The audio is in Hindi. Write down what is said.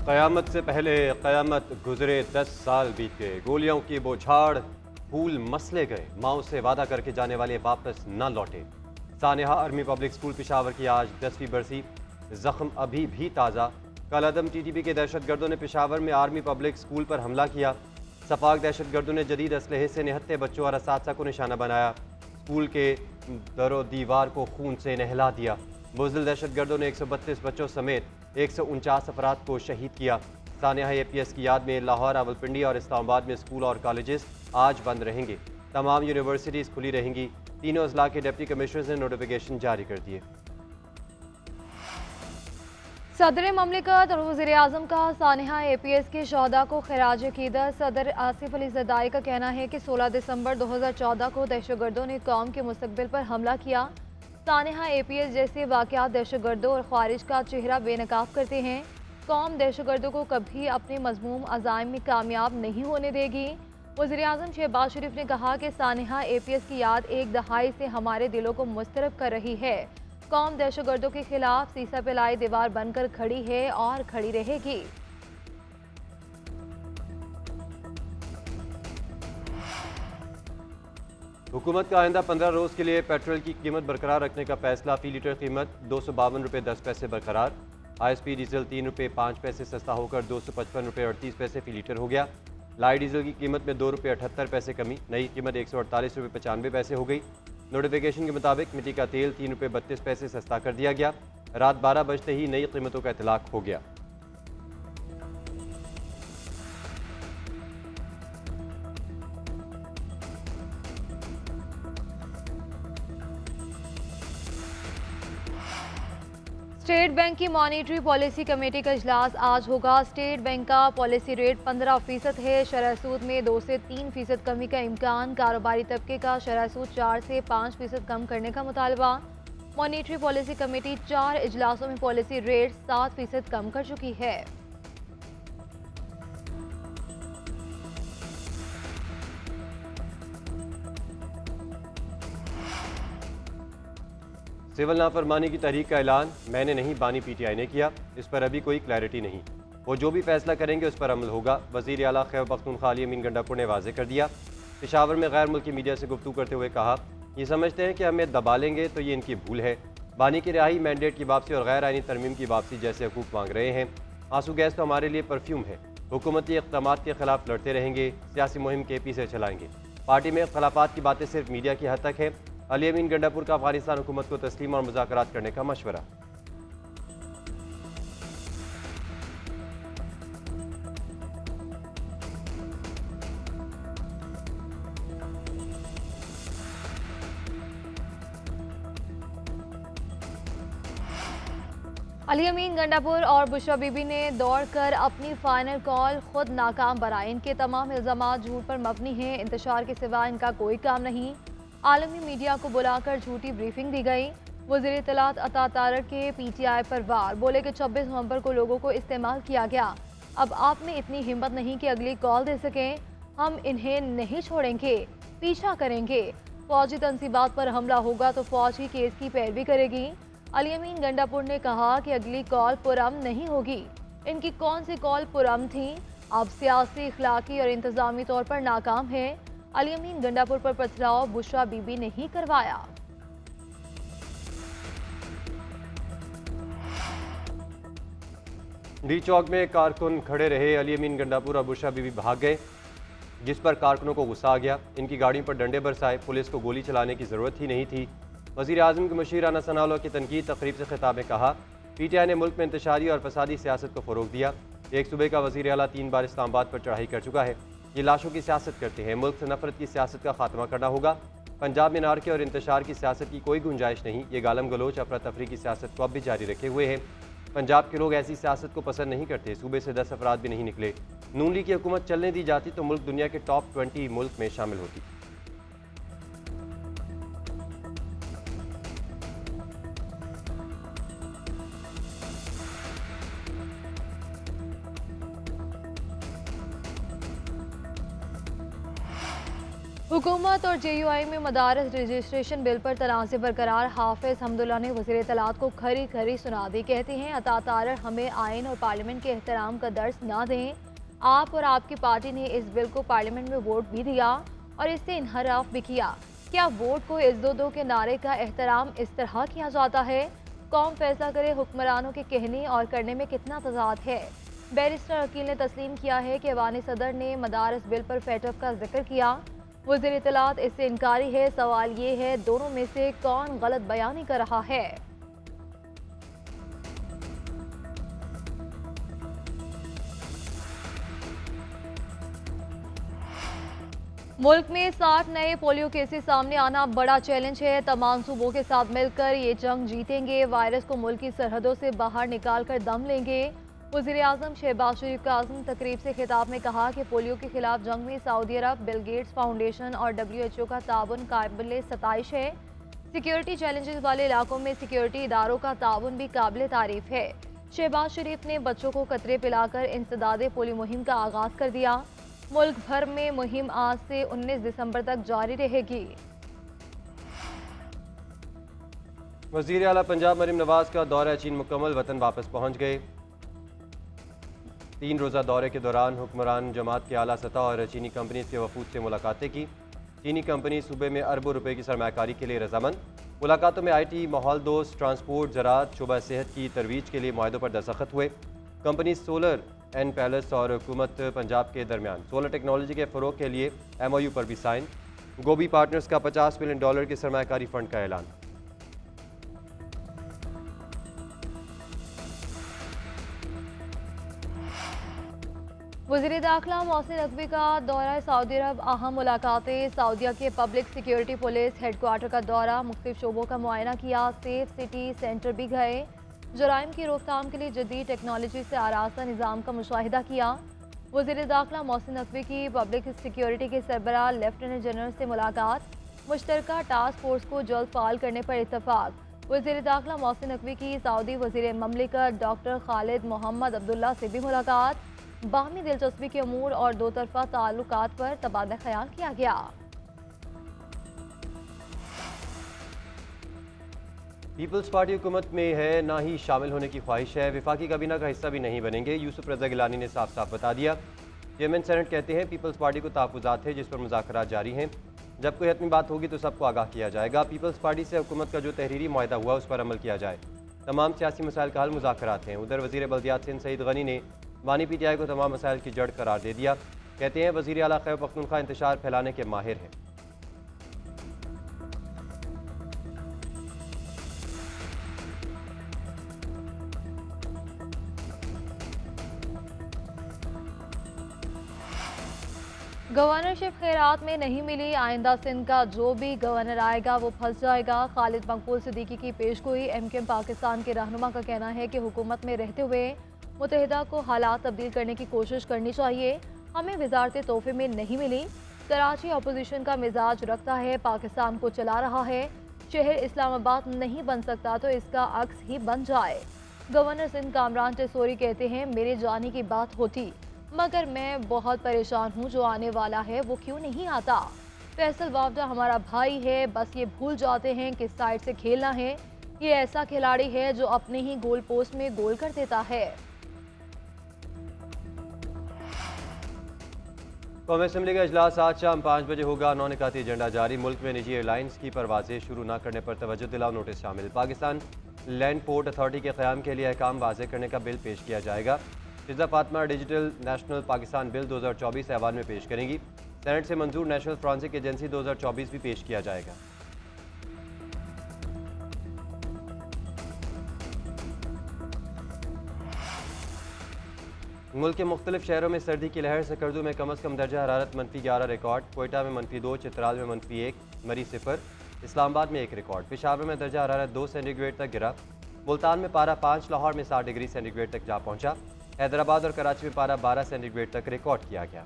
क़यामत से पहले क़यामत गुजरे 10 साल बीत गए। गोलियों की बौछार, फूल मसले गए। माओ से वादा करके जाने वाले वापस न लौटे। सानेहा आर्मी पब्लिक स्कूल पेशावर की आज 10वीं बरसी, जख्म अभी भी ताज़ा। कल अदम TTP के दहशतगर्दों ने पेशावर में आर्मी पब्लिक स्कूल पर हमला किया। सफाक दहशतगर्दों ने जदीद असलहे से निहत्ते बच्चों और असातिज़ा को निशाना बनाया। स्कूल के दरो दीवार को खून से नहला दिया। बुज़दिल दहशतगर्दों ने 132 बच्चों समेत 149 अफराद को शहीद किया। सानेहा APS की याद में लाहौर, रावलपिंडी और इस्लामाबाद में स्कूल और कॉलेजेस आज बंद रहेंगे। तमाम यूनिवर्सिटीज़ खुली रहेंगी। तीनों अजला के डिप्टी कमिश्नर्स ने नोटिफिकेशन जारी कर दिए। सदर ममलिकत और वज़ीर आज़म का सानेहा APS के शहदा को खिराज अक़ीदत। सदर आसिफ अली ज़रदारी का कहना है कि 16 दिसंबर 2014 को दहशतगर्दों ने कौम के मुस्तकबिल पर हमला किया। सानेहा APS जैसे वाक़यात दहशतगर्दों और ख्वारिज का चेहरा बेनकाब करते हैं। कौम दहशतगर्दों को कभी अपने मज़मूम अज़ाइम में कामयाब नहीं होने देगी। वज़ीर आज़म शहबाज शरीफ ने कहा कि सानेहा APS की याद एक दहाई से हमारे दिलों को मुस्तरब कर रही है। कौम दहशतगर्दों के खिलाफ सीसा पिलाई दीवार बनकर खड़ी है और खड़ी रहेगी। हुकूमत का आइंदा 15 रोज़ के लिए पेट्रोल की कीमत बरकरार रखने का फैसला। फ़ी लीटर कीमत 252 रुपये 10 पैसे बरकरार। ISP डीजल 3 रुपये 5 पैसे सस्ता होकर 255 रुपये 38 पैसे फ़ी लीटर हो गया। लाइट डीजल की कीमत में 2 रुपये 78 पैसे कमी, नई कीमत 148 रुपये 95 पैसे हो गई। नोटिफिकेशन के मुताबिक मिट्टी का तेल 3 रुपये 32 पैसे सस्ता कर दिया गया। रात 12 बजते ही नई कीमतों का इतलाक हो गया। स्टेट बैंक की मॉनिटरी पॉलिसी कमेटी का इजलास आज होगा। स्टेट बैंक का पॉलिसी रेट 15% है। शरह सूद में 2 से 3% कमी का इम्कान। कारोबारी तबके का शरह सूद 4 से 5% कम करने का मुतालबा। मॉनिटरी पॉलिसी कमेटी 4 इजलासों में पॉलिसी रेट 7% कम कर चुकी है। सिविल नाफरमानी की तहरीक का ऐलान मैंने नहीं, बानी PTI ने किया। इस पर अभी कोई क्लैरिटी नहीं। वो जो भी फैसला करेंगे उस पर अमल होगा। वज़ीर आला खैबर पख्तूनख्वा अली अमीन गंडापुर ने वाज़ेह कर दिया। पेशावर में गैर मुल्की मीडिया से गुफ्तगू करते हुए कहा, ये समझते हैं कि हमें दबा लेंगे तो ये इनकी भूल है। बानी की रिहाई, मैंडेट की वापसी और गैर आइनी तरमीम की वापसी जैसे हकूक़ मांग रहे हैं। आंसू गैस तो हमारे लिए परफ्यूम है। हुकूमती इक़दामात के खिलाफ लड़ते रहेंगे। सियासी मुहिम KP से चलाएंगे। पार्टी में इख्तलाफात की बातें सिर्फ मीडिया की हद तक है। अली अमीन गंडापुर का अफगानिस्तान हुकूमत को तस्लीम और मुज़ाकरात करने का मशवरा। अली अमीन गंडापुर और बुशरा बीबी ने दौड़कर अपनी फाइनल कॉल खुद नाकाम बनाई। इनके तमाम इल्ज़ामात झूठ पर मबनी हैं। इंतशार के सिवा इनका कोई काम नहीं। आलमी मीडिया को बुलाकर झूठी ब्रीफिंग दी गई। वज़ीर इत्तलात अता तारड़ के PTI पर वार, बोले कि 26 नवंबर को लोगों को इस्तेमाल किया गया। अब आप में इतनी हिम्मत नहीं कि अगली कॉल दे सकें। हम इन्हें नहीं छोड़ेंगे, पीछा करेंगे। फौजी तनसीबात पर हमला होगा तो फौज ही केस की पैरवी करेगी। अली अमीन गंडापुर ने कहा कि अगली कॉल पुरअमन नहीं होगी। इनकी कौन सी कॉल पुरअमन थी? अब सियासी, इखलाकी और इंतजामी तौर पर नाकाम है। अली अमीन गंडापुर पर पथराव बुशरा बीबी ने ही करवाया। डी चौक में कारकुन खड़े रहे। अली अमीन गंडापुर और बुशरा बीबी भाग गए, जिस पर कारकुनों को गुस्सा आ गया। इनकी गाड़ियों पर डंडे बरसाए। पुलिस को गोली चलाने की ज़रूरत ही नहीं थी। वज़ीर आज़म के मुशीर राना सनाउल्लाह की तनकीद तकरीब से खिताब में कहा, PTI ने मुल्क में इंतशारी और फसादी सियासत को फ़रोग दिया। एक सूबे का वज़ीर आला 3 बार इस्लामाबाद पर चढ़ाई कर चुका है। ये लाशों की सियासत करते हैं। मुल्क से नफरत की सियासत का खात्मा करना होगा। पंजाब में नारके और इंतशार की सियासत की कोई गुंजाइश नहीं। ये गालम गलोच, अफरा तफरी की सियासत को अब भी जारी रखे हुए हैं। पंजाब के लोग ऐसी सियासत को पसंद नहीं करते। सूबे से 10 अफराद भी नहीं निकले। नून लीग की हुकूमत चलने दी जाती तो मुल्क दुनिया के टॉप 20 मुल्क में शामिल होती। हुकूमत और JUI में मदारस रजिस्ट्रेशन बिल पर तनाज़े बरकरार। हाफिज हमदुल्ला ने वज़ीर इत्तलात को खरी खरी सुना दी। कहते हैं अता तारर हमें आइन और पार्लियामेंट के एहतराम का दर्स ना दें। आप और आपकी पार्टी ने इस बिल को पार्लियामेंट में वोट भी दिया और इससे इनहराफ भी किया। क्या वोट को इज्जत दो के नारे का एहतराम इस तरह किया जाता है? कौम फैसला करे हुक्मरानों के कहने और करने में कितना तजाद है। बैरिस्टर अकील ने तस्लीम किया है कि ऐवान सदर ने मदारस बिल पर फैटअप का जिक्र किया। वज़ीर इत्तलात इससे इनकारी है। सवाल ये है दोनों में से कौन गलत बयानी कर रहा है। मुल्क में 60 नए पोलियो केसेस सामने आना बड़ा चैलेंज है। तमाम सूबों के साथ मिलकर ये जंग जीतेंगे। वायरस को मुल्क की सरहदों से बाहर निकाल कर दम लेंगे। वज़ीर आज़म शहबाज शरीफ का आज़म तकरीब से खिताब में कहा कि पोलियो के खिलाफ जंग में सऊदी अरब, बिल गेट्स फाउंडेशन और WHO का ताउन काबिल सताइश है। सिक्योरिटी चैलेंजेस वाले इलाकों में सिक्योरिटी इदारों का ताउन भी काबिल तारीफ है। शहबाज शरीफ ने बच्चों को कतरे पिलाकर इंसदादे पोलियो मुहिम का आगाज कर दिया। मुल्क भर में मुहिम आज से 19 दिसंबर तक जारी रहेगी। वज़ीर आला पंजाब मरीम नवाज का दौरा चीन मुकम्मल, वतन वापस पहुँच गए। 3 रोज़ा दौरे के दौरान हुक्मरान जमात के आला सतह और चीनी कंपनी के वफूद से मुलाकातें की। चीनी कंपनी सूबे में अरबों रुपए की सरमाकारी के लिए रजामंद। मुलाकातों में IT, माहौल दोस्त, ट्रांसपोर्ट, ज़राअत, शुबा सेहत की तरवीज के लिए मुआहदों पर दस्तखत हुए। कंपनी सोलर एंड पैलेस और हुकूमत पंजाब के दरमियान सोलर टेक्नोलॉजी के फ़रोग के लिए MOU पर भी साइन। गोबी पार्टनर्स का $50 मिलियन के सरमाकारी फ़ंड का ऐलान। वज़ीर दाखिला मोहसिन नकवी का दौरा सऊदी अरब, अहम मुलाकातें। सऊदीया के पब्लिक सिक्योरिटी पुलिस हेडक्वार्टर का दौरा, मुख्तलिफ शोबों का मुआयना किया। सेफ सिटी सेंटर भी गए। जराइम की रोकथाम के लिए जदीद टेक्नोलॉजी से आरास्ता निज़ाम का मुशाहिदा किया। वज़ीर दाखिला मोहसिन नकवी की पब्लिक सिक्योरिटी के सरबराह लेफ्टिनेंट जनरल से मुलाकात। मुश्तरका टास्क फोर्स को जल्द फाल करने पर इत्तफाक। वज़ीर दाखिला मोहसिन नकवी की सऊदी वज़ीर ममलिकत डॉक्टर खालिद मोहम्मद अब्दुल्ला से भी मुलाकात। बाहमी दिलचस्पी के अमूर और दो तरफा ताल्लुकात पर तबादला ख्याल किया गया। पीपल्स पार्टी हुकूमत में है, ना ही शामिल होने की ख्वाहिश है। वफाकी काबीना का हिस्सा भी नहीं बनेंगे। यूसुफ रज़ा गिलानी ने साफ साफ बता दिया। चेयरमैन सेनेट कहते हैं पीपल्स पार्टी को तहफ़्फ़ुज़ात है जिस पर मुज़ाकरात जारी हैं। जब कोई हतमी बात होगी तो सबको आगाह किया जाएगा। पीपल्स पार्टी से हुकूमत का जो तहरीरी मुआहदा हुआ उस पर अमल किया जाए। तमाम सियासी मसाइल का हल मुज़ाकरात हैं। उधर वज़ीर बल्दियात सिंध सईद गनी ने वानी PTI को तमाम मसाइल की जड़ करार दे दिया। कहते हैं वज़ीर आला खैबर पख्तूनख्वा इंतशार फैलाने के माहिर हैं। गवर्नरशिप खैरात में नहीं मिली। आइंदा सिंध का जो भी गवर्नर आएगा वो फंस जाएगा। खालिद मकबूल सिद्दीकी की पेशगोई। MKM पाकिस्तान के रहनुमा का कहना है कि हुकूमत में रहते हुए मुत्तहिदा को हालात तब्दील करने की कोशिश करनी चाहिए। हमें वजारत तोहफे में नहीं मिली। कराची अपोजिशन का मिजाज रखता है, पाकिस्तान को चला रहा है। शहर इस्लामाबाद नहीं बन सकता तो इसका अक्स ही बन जाए। गवर्नर सिंध कामरान टेसोरी कहते हैं मेरे जाने की बात होती, मगर मैं बहुत परेशान हूँ। जो आने वाला है वो क्यों नहीं आता। फैसल वावडा हमारा भाई है, बस ये भूल जाते हैं किस साइड से खेलना है। ये ऐसा खिलाड़ी है जो अपने ही गोल पोस्ट में गोल कर देता है। कौमी असम्बली का इजलास आज शाम 5 बजे होगा। नौ-निकाती एजेंडा जारी। मुल्क में निजी एयरलाइंस की परवाजें शुरू न करने पर तवज्जो दिलाओ नोटिस शामिल। पाकिस्तान लैंड पोर्ट अथॉरिटी के क़याम के लिए अहकाम वाज़े करने का बिल पेश किया जाएगा। Fiza Fatima digital national Pakistan bill 2024 ऐवान में पेश करेंगी। सेनेट से मंजूर नेशनल फॉरेंसिक एजेंसी 2024 भी पेश किया जाएगा। मुल्क के मुख्तलिफ शहरों में सर्दी की लहर। सकर्दू में कम अज़ कम दर्जा हरारत -11 रिकॉर्ड। कोयटा में -2, चित्राल में -1, मरी 0, इस्लामाबाद में 1 रिकॉर्ड। पेशावर में दर्जा हरारत 2 सेंटीग्रेड तक गिरा। मुल्तान में पारा 5, लाहौर में 7 डिग्री सेंटीग्रेड तक जा पहुंचा। हैदराबाद और कराची में पारा 12 सेंटीग्रेड तक रिकॉर्ड किया गया।